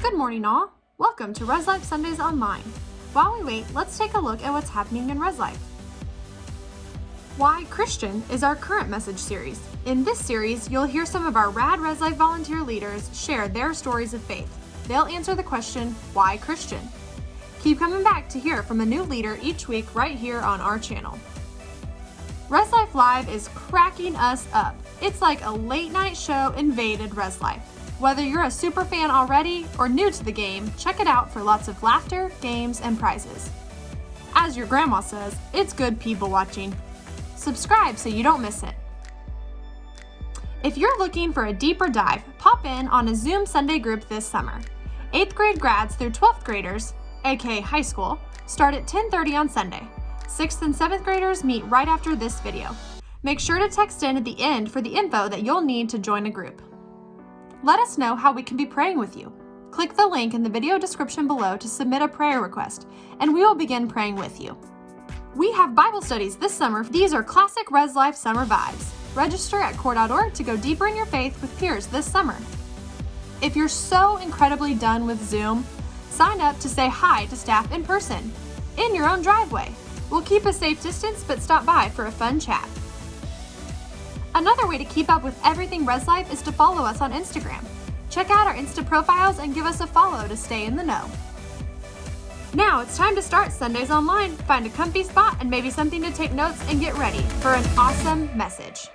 Good morning, all. Welcome to Rezlife Sundays Online. While we wait, let's take a look at what's happening in Rezlife. Why Christian is our current message series. In this series, you'll hear some of our rad Rezlife volunteer leaders share their stories of faith. They'll answer the question, why Christian? Keep coming back to hear from a new leader each week right here on our channel. Rezlife Live is cracking us up. It's like a late night show invaded Rezlife. Whether you're a super fan already or new to the game, check it out for lots of laughter, games, and prizes. As your grandma says, it's good people watching. Subscribe so you don't miss it. If you're looking for a deeper dive, pop in on a Zoom Sunday group this summer. 8th grade grads through 12th graders, aka high school, start at 10:30 on Sunday. 6th and 7th graders meet right after this video. Make sure to text in at the end for the info that you'll need to join a group. Let us know how we can be praying with you. Click the link in the video description below to submit a prayer request, and we will begin praying with you. We have Bible studies this summer. These are classic Rezlife summer vibes. Register at core.org to go deeper in your faith with peers this summer. If you're so incredibly done with Zoom, sign up to say hi to staff in person, in your own driveway. We'll keep a safe distance, but stop by for a fun chat. Another way to keep up with everything Rezlife is to follow us on Instagram. Check out our Insta profiles and give us a follow to stay in the know. Now it's time to start Sundays Online. Find a comfy spot and maybe something to take notes and get ready for an awesome message.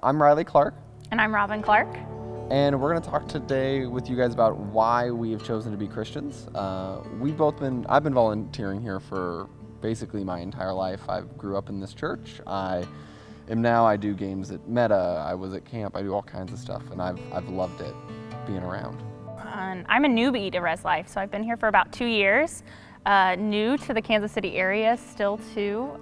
I'm Riley Clark. And I'm Robin Clark. And we're going to talk today with you guys about why we have chosen to be Christians. I've been volunteering here for basically my entire life. I grew up in this church. I do games at Meta. I was at camp. I do all kinds of stuff, and I've loved it being around. I'm a newbie to Rezlife, so I've been here for about 2 years. New to the Kansas City area, still too.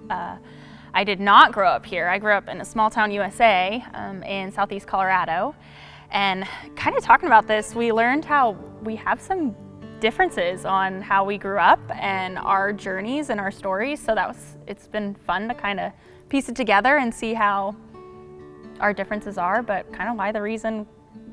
I did not grow up here. I grew up in a small town USA in southeast Colorado. And kind of talking about this, we learned how we have some differences on how we grew up and our journeys and our stories. So it's been fun to kind of piece it together and see how our differences are, but kind of why the reason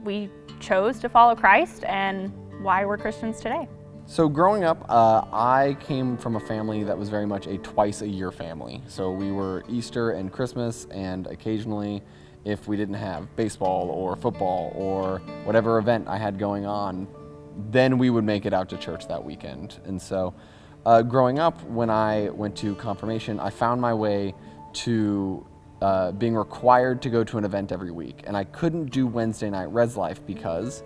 we chose to follow Christ and why we're Christians today. So growing up, I came from a family that was very much a twice-a-year family. So we were Easter and Christmas, and occasionally, if we didn't have baseball or football or whatever event I had going on, then we would make it out to church that weekend. And so growing up, when I went to confirmation, I found my way to being required to go to an event every week. And I couldn't do Wednesday night Rezlife because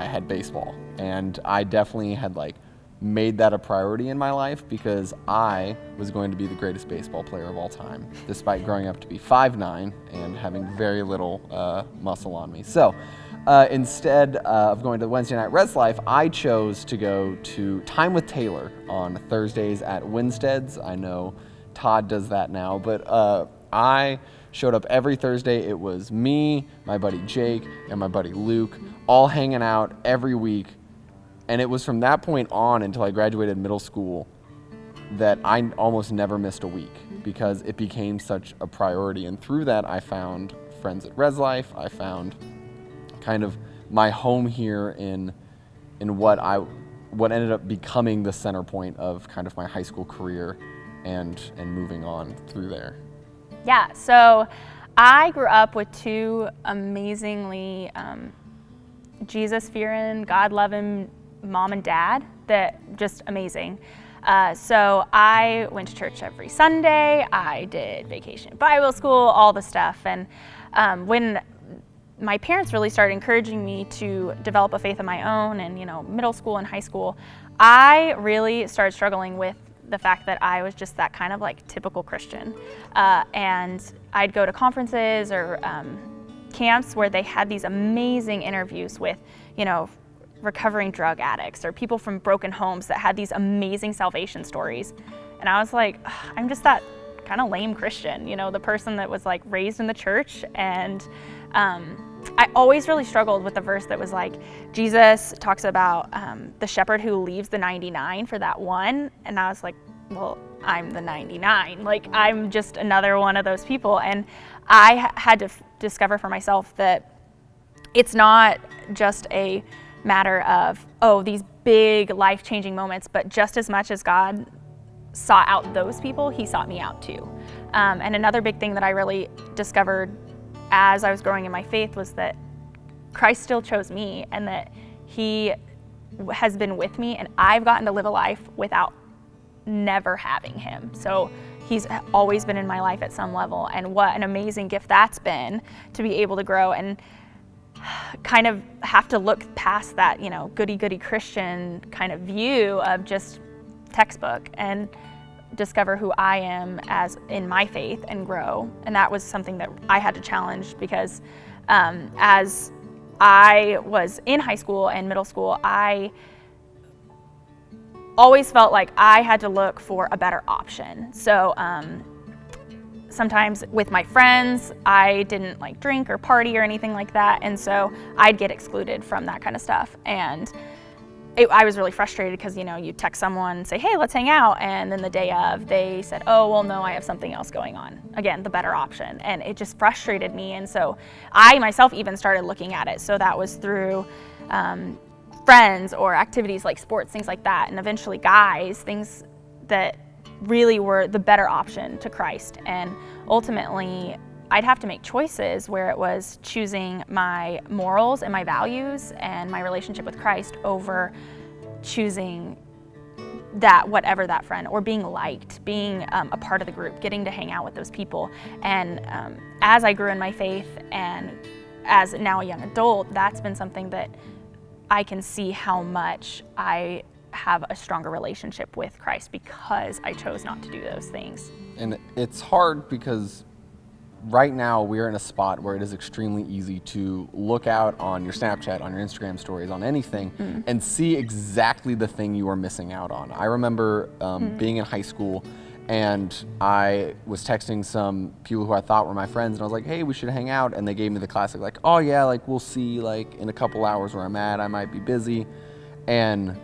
I had baseball. And I definitely had like made that a priority in my life because I was going to be the greatest baseball player of all time, despite growing up to be 5'9" and having very little muscle on me. So instead of going to the Wednesday night Rezlife, I chose to go to Time with Taylor on Thursdays at Winstead's. I know Todd does that now, but I showed up every Thursday. It was me, my buddy Jake, and my buddy Luke, all hanging out every week. And it was from that point on until I graduated middle school that I almost never missed a week because it became such a priority. And through that, I found friends at Rezlife. I found kind of my home here in what ended up becoming the center point of kind of my high school career and moving on through there. Yeah, so I grew up with two amazingly Jesus-fearing, God-loving mom and dad that just amazing. So I went to church every Sunday. I did vacation Bible school, all the stuff. And when my parents really started encouraging me to develop a faith of my own and, middle school and high school, I really started struggling with the fact that I was just that kind of like typical Christian. And I'd go to conferences or camps where they had these amazing interviews with, recovering drug addicts or people from broken homes that had these amazing salvation stories. And I was like, I'm just that kind of lame Christian, the person that was like raised in the church. And I always really struggled with the verse that was like, Jesus talks about the shepherd who leaves the 99 for that one. And I was like, well, I'm the 99. Like, I'm just another one of those people. And I had to discover for myself that it's not just a matter of, these big life-changing moments, but just as much as God sought out those people, he sought me out too. And another big thing that I really discovered as I was growing in my faith was that Christ still chose me and that he has been with me, and I've gotten to live a life without never having him. So he's always been in my life at some level, and what an amazing gift that's been to be able to grow and kind of have to look past that, goody-goody Christian kind of view of just textbook and discover who I am as in my faith and grow. And that was something that I had to challenge because as I was in high school and middle school, I always felt like I had to look for a better option. So sometimes with my friends, I didn't like drink or party or anything like that. And so I'd get excluded from that kind of stuff. And I was really frustrated because, you text someone and say, hey, let's hang out. And then the day of, they said, oh, well, no, I have something else going on. Again, the better option. And it just frustrated me. And so I myself even started looking at it. So that was through friends or activities like sports, things like that. And eventually guys, things that really were the better option to Christ. And ultimately, I'd have to make choices where it was choosing my morals and my values and my relationship with Christ over choosing that, whatever that friend, or being liked, being a part of the group, getting to hang out with those people. And as I grew in my faith and as now a young adult, that's been something that I can see how much I have a stronger relationship with Christ because I chose not to do those things. And it's hard because right now we are in a spot where it is extremely easy to look out on your Snapchat, on your Instagram stories, on anything, and see exactly the thing you are missing out on. I remember being in high school and I was texting some people who I thought were my friends, and I was like, hey, we should hang out. And they gave me the classic, like, oh yeah, like we'll see like in a couple hours where I'm at, I might be busy. And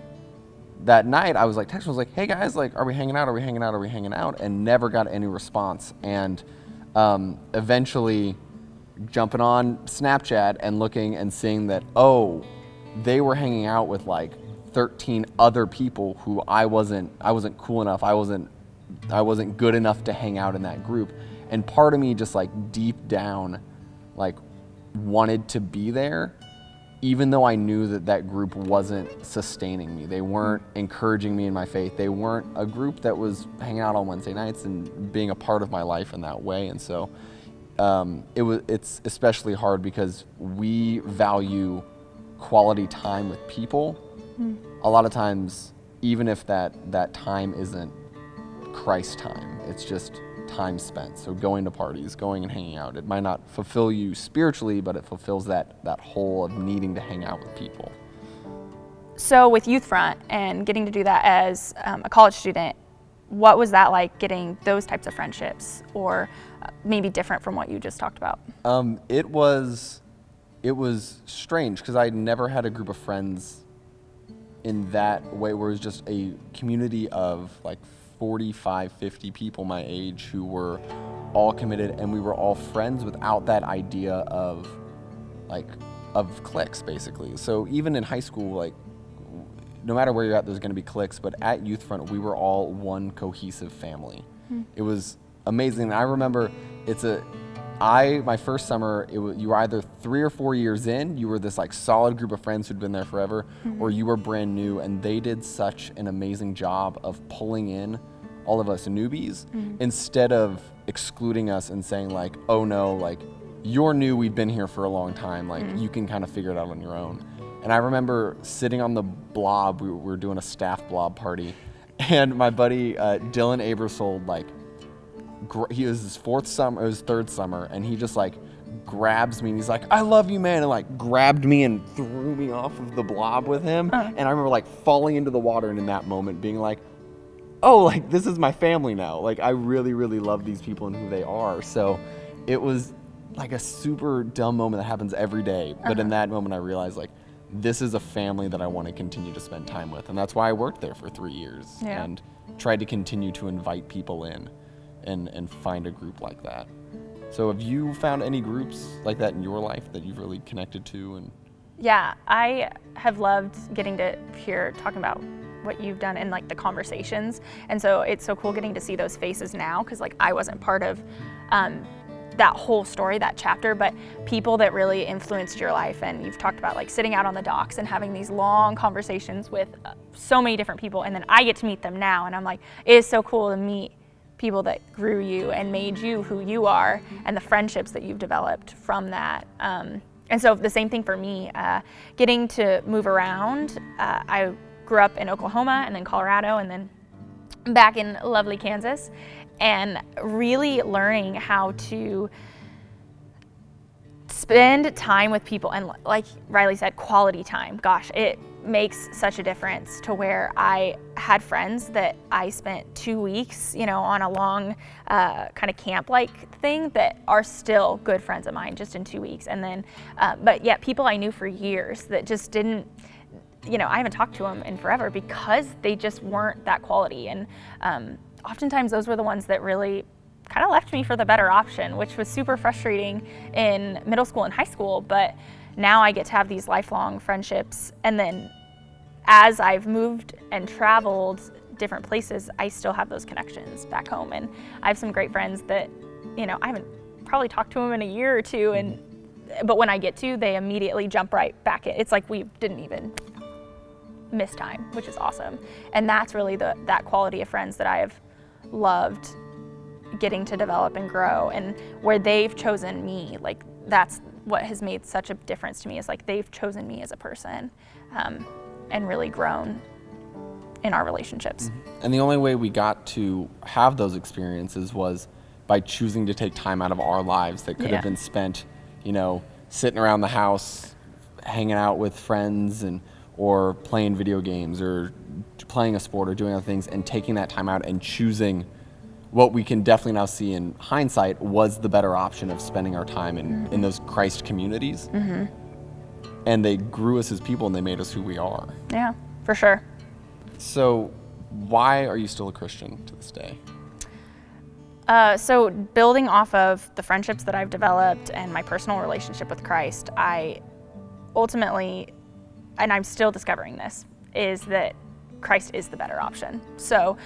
that night I was like, texting, I was like, hey guys, like, are we hanging out? Are we hanging out? Are we hanging out? And never got any response. And eventually jumping on Snapchat and looking and seeing that, oh, they were hanging out with like 13 other people who I wasn't cool enough. I wasn't good enough to hang out in that group. And part of me just like deep down, like wanted to be there, even though I knew that that group wasn't sustaining me. They weren't encouraging me in my faith. They weren't a group that was hanging out on Wednesday nights and being a part of my life in that way. And so it's especially hard because we value quality time with people, a lot of times, even if that time isn't Christ time, it's just time spent. So going to parties, going and hanging out, it might not fulfill you spiritually, but it fulfills that hole of needing to hang out with people. So with Youth Front and getting to do that as a college student, what was that like, getting those types of friendships, or maybe different from what you just talked about? It was strange because I never had a group of friends in that way where it was just a community of like 45, 50 people my age who were all committed, and we were all friends without that idea of cliques, basically. So even in high school, like, no matter where you're at, there's going to be cliques, but at Youth Front, we were all one cohesive family. It was amazing. And I remember my first summer, you were either 3 or 4 years in, you were this like solid group of friends who'd been there forever, or you were brand new, and they did such an amazing job of pulling in all of us newbies instead of excluding us and saying like, oh no, like, you're new, we've been here for a long time, like you can kind of figure it out on your own. And I remember sitting on the blob, we were doing a staff blob party, and my buddy Dylan Abersold, like, he was his third summer, and he just like grabs me and he's like, I love you, man, and like grabbed me and threw me off of the blob with him. And I remember like falling into the water, and in that moment being like, oh, like, this is my family now. Like, I really, really love these people and who they are. So it was like a super dumb moment that happens every day. But in that moment, I realized, like, this is a family that I want to continue to spend time with. And that's why I worked there for 3 years and tried to continue to invite people in and find a group like that. So have you found any groups like that in your life that you've really connected to? And Yeah, I have loved getting to hear talking about what you've done and like the conversations. And so it's so cool getting to see those faces now, because like I wasn't part of that whole story, that chapter, but people that really influenced your life. And you've talked about like sitting out on the docks and having these long conversations with so many different people, and then I get to meet them now, and I'm like, it is so cool to meet people that grew you and made you who you are, and the friendships that you've developed from that. And so the same thing for me, getting to move around. I grew up in Oklahoma and then Colorado and then back in lovely Kansas, and really learning how to spend time with people, and like Riley said, quality time. Gosh, it makes such a difference, to where I had friends that I spent 2 weeks, on a long kind of camp-like thing, that are still good friends of mine just in 2 weeks. And then, but yet people I knew for years that just didn't, I haven't talked to them in forever because they just weren't that quality. And oftentimes those were the ones that really kind of left me for the better option, which was super frustrating in middle school and high school. But now I get to have these lifelong friendships. And then as I've moved and traveled different places, I still have those connections back home. And I have some great friends that, I haven't probably talked to them in a year or two. But when I get to, they immediately jump right back in. It's like we didn't even miss time, which is awesome. And that's really that quality of friends that I have loved getting to develop and grow, and where they've chosen me. Like, that's what has made such a difference to me, is like they've chosen me as a person, and really grown in our relationships. And the only way we got to have those experiences was by choosing to take time out of our lives that could have been spent, sitting around the house, hanging out with friends, or playing video games, or playing a sport, or doing other things, and taking that time out and choosing what we can definitely now see in hindsight was the better option of spending our time in those Christ communities. And they grew us as people, and they made us who we are. Yeah, for sure. So why are you still a Christian to this day? So building off of the friendships that I've developed and my personal relationship with Christ, I ultimately, and I'm still discovering this, is that Christ is the better option. So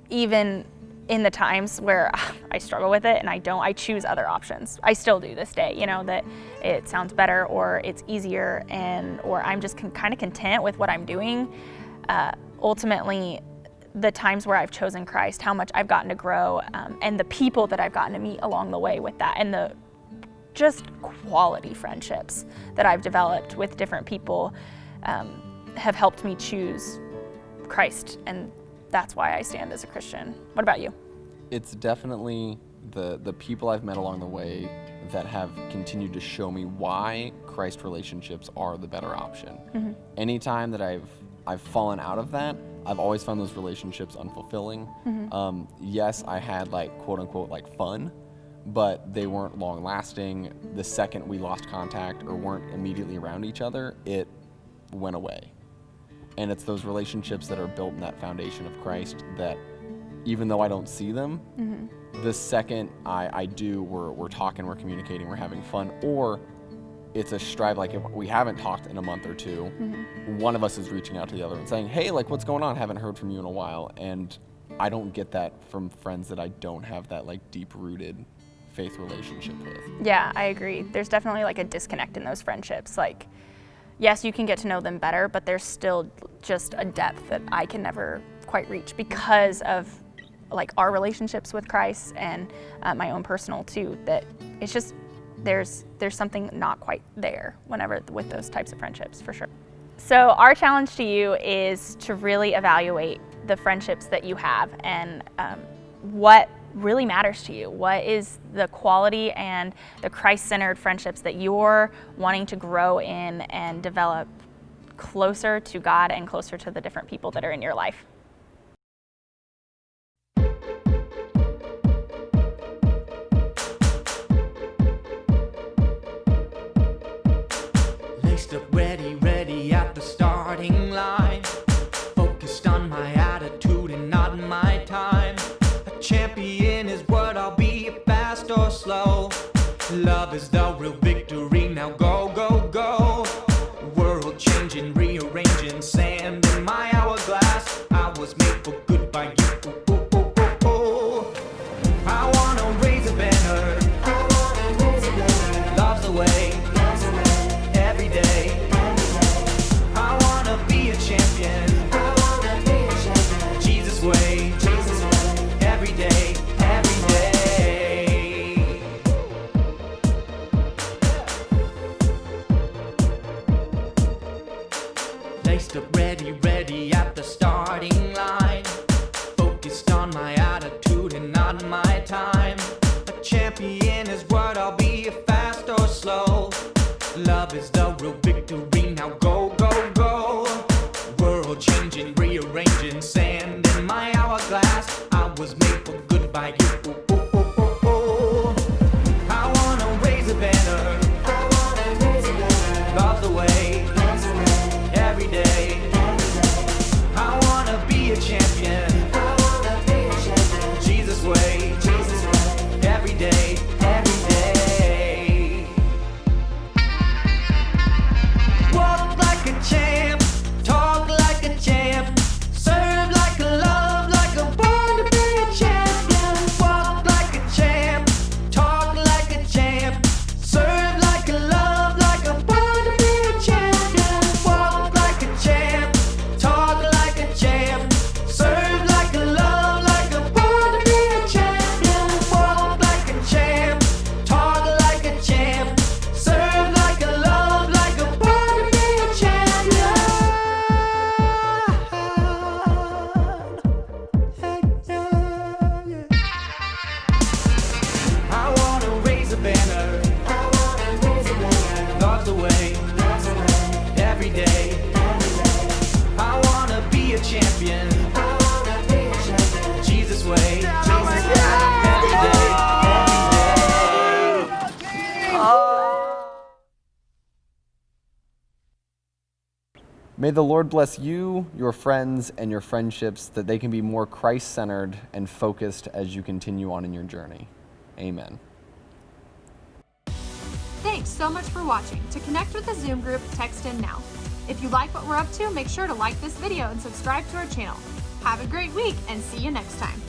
even in the times where I struggle with it and I choose other options. I still do this day, that it sounds better, or it's easier, or I'm just kind of content with what I'm doing. Ultimately, the times where I've chosen Christ, how much I've gotten to grow, and the people that I've gotten to meet along the way with that, and the just quality friendships that I've developed with different people have helped me choose Christ, and that's why I stand as a Christian. What about you? It's definitely the people I've met along the way that have continued to show me why Christ relationships are the better option. Mm-hmm. Anytime that I've fallen out of that, I've always found those relationships unfulfilling. Mm-hmm. Yes, I had like quote unquote like fun, but they weren't long lasting. The second we lost contact or weren't immediately around each other, it went away. And it's those relationships that are built in that foundation of Christ that even though I don't see them, mm-hmm. the second I do, we're talking, we're communicating, we're having fun, or it's a strive, like if we haven't talked in a month or two, mm-hmm. one of us is reaching out to the other and saying, hey, like what's going on? Haven't heard from you in a while. And I don't get that from friends that I don't have that like deep-rooted faith relationship with. Yeah, I agree. There's definitely like a disconnect in those friendships. Like, yes, you can get to know them better, but there's still just a depth that I can never quite reach because of like our relationships with Christ and my own personal too, that it's just, there's something not quite there whenever with those types of friendships, for sure. So our challenge to you is to really evaluate the friendships that you have and what really matters to you. What is the quality and the Christ-centered friendships that you're wanting to grow in and develop closer to God and closer to the different people that are in your life? Laced up, ready at the starting line. Focused on my attitude and not my time. A champion is what I'll be, fast or slow. Love is the real victory, now go, go, go. World changing, rearranging, sand in my hourglass. I was made for good by you. Ooh, ooh, ooh, ooh, ooh. I wanna raise a banner. Love's the way. Every day. I wanna be a champion. Jesus way. Every day. Every day. Laced up, ready at the starting line. Focused on my attitude and not my time. A champion is what I'll be, fast or slow. Love is the real victory, now go, go, go. World changing, rearranging, sand in my hourglass. I was made for good by you. Ooh, ooh, ooh, ooh, ooh. I wanna raise a banner. Love's the way. Every day. I wanna be a champion. Jesus way. Every day. Every day. Walk like a champ, talk like a champ, serve like a love, like a born to be a champion. Walk like a champ, talk like a champ, serve like a love, like a born to be a champion. Walk like a champ, talk like a champ, serve like a love, like a born to be a champion. Walk like a champ, talk like a champ, serve like a love, like a born to be a champion. I wanna raise a banner. Love's the way. Every day. I wanna be a champion. Jesus way. Every day. May the Lord bless you, your friends, and your friendships that they can be more Christ-centered and focused as you continue on in your journey. Amen. Thanks so much for watching. To connect with the Zoom group, text in now. If you like what we're up to, make sure to like this video and subscribe to our channel. Have a great week and see you next time.